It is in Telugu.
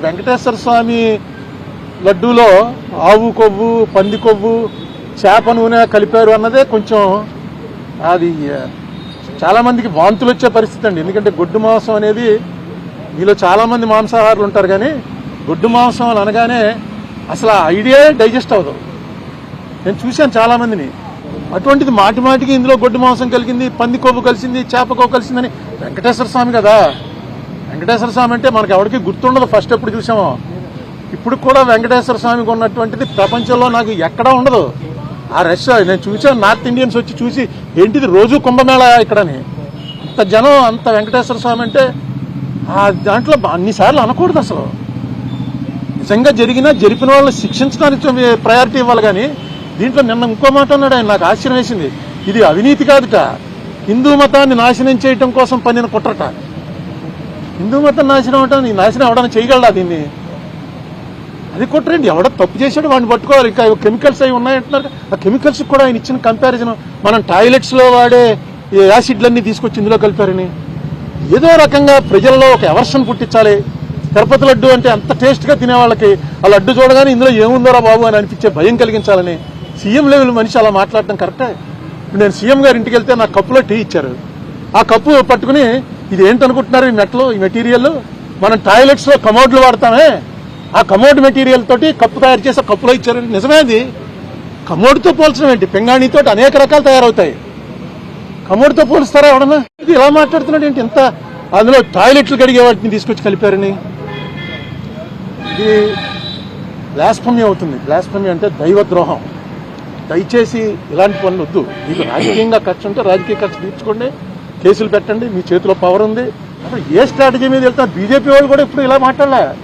వెంకటేశ్వర స్వామి లడ్డూలో ఆవు కొవ్వు, పంది కొవ్వు, చేప నూనె కలిపారు అన్నదే కొంచెం అది చాలా మందికి వాంతులు వచ్చే పరిస్థితి అండి. ఎందుకంటే గొడ్డు మాంసం అనేది మీలో చాలా మంది మాంసాహారులు ఉంటారు, కానీ గొడ్డు మాంసం అని అనగానే అసలు ఆ ఐడియా డైజెస్ట్ అవ్వదు. నేను చూశాను చాలా మందిని. అటువంటిది మాటి మాటికి ఇందులో గొడ్డు మాంసం కలిగింది, పంది కొవ్వు కలిసింది, చేప కొవ్వు కలిసిందని. వెంకటేశ్వర స్వామి కదా, వెంకటేశ్వర స్వామి అంటే మనకు ఎవరికి గుర్తుండదు. ఫస్ట్ ఎప్పుడు చూసామో ఇప్పుడు కూడా వెంకటేశ్వర స్వామికి ఉన్నటువంటిది ప్రపంచంలో నాకు ఎక్కడా ఉండదు. ఆ రష్ నేను చూసాను, నార్త్ ఇండియన్స్ వచ్చి చూసి ఏంటిది రోజు కుంభమేళ ఇక్కడని. అంత జనం, అంత వెంకటేశ్వర స్వామి అంటే ఆ దాంట్లో అన్నిసార్లు అనకూడదు. అసలు నిజంగా జరిపిన వాళ్ళని శిక్షించడానికి ప్రయారిటీ ఇవ్వాలి, కానీ దీంట్లో నిన్న ఇంకో మాట అన్నాడు ఆయన, నాకు ఆశ్చర్యం వేసింది. ఇది అవినీతి కాదుట, హిందూ మతాన్ని నాశనం చేయటం కోసం పన్నిన కుట్రట. హిందూ మతం నాశనం అవడానికి చేయగలడా దీన్ని? అది కుట్రండి. ఎవడో తప్పు చేశాడు వాడిని పట్టుకోవాలి. ఇంకా కెమికల్స్ అవి ఉన్నాయంటున్నారు. ఆ కెమికల్స్ కూడా ఆయన ఇచ్చిన కంపారిజన్, మనం టాయిలెట్స్లో వాడే యాసిడ్లన్నీ తీసుకొచ్చి ఇందులో కలిపారని ఏదో రకంగా ప్రజల్లో ఒక ఎవర్షన్ పుట్టించాలి. తిరుపతి లడ్డు అంటే అంత టేస్ట్గా తినేవాళ్ళకి ఆ లడ్డు చూడగానే ఇందులో ఏముందోరా బాబు అని అనిపించే భయం కలిగించాలని సీఎం లెవెల్ మనిషి అలా మాట్లాడటం కరెక్టే. ఇప్పుడు నేను సీఎం గారి ఇంటికి వెళ్తే నాకు కప్పులో టీ ఇచ్చారు. ఆ కప్పు పట్టుకుని ఇది ఏంటనుకుంటున్నారు ఈ మెట్లు, ఈ మెటీరియల్ మనం టాయిలెట్స్లో కమోడ్లు వాడతామే, ఆ కమోడ్ మెటీరియల్ తోటి కప్పు తయారు చేసి కప్పులో ఇచ్చారు. నిజమే, అది కమోడ్తో పోల్చడం ఏంటి? పింగాణితో అనేక రకాలు తయారవుతాయి, కమోడ్తో పోలుస్తారా ఎవడన్నా? ఇది ఇలా మాట్లాడుతున్నాడు ఏంటి? ఇంత అందులో టాయిలెట్లు కడిగే వాటిని తీసుకొచ్చి కలిపారని. ఇది బ్లాస్ఫమీ అవుతుంది. బ్లాస్ఫమీ అంటే దైవద్రోహం. దయచేసి ఇలాంటి పనులు వద్దు. మీకు రాజకీయంగా ఖర్చు ఉంటే రాజకీయ ఖర్చు తీర్చుకోండి, కేసులు పెట్టండి, మీ చేతిలో పవర్ ఉంది. అప్పుడు ఏ స్ట్రాటజీ మీద వెళ్తారు? బీజేపీ వాళ్ళు కూడా ఇప్పుడు ఇలా మాట్లాడలే.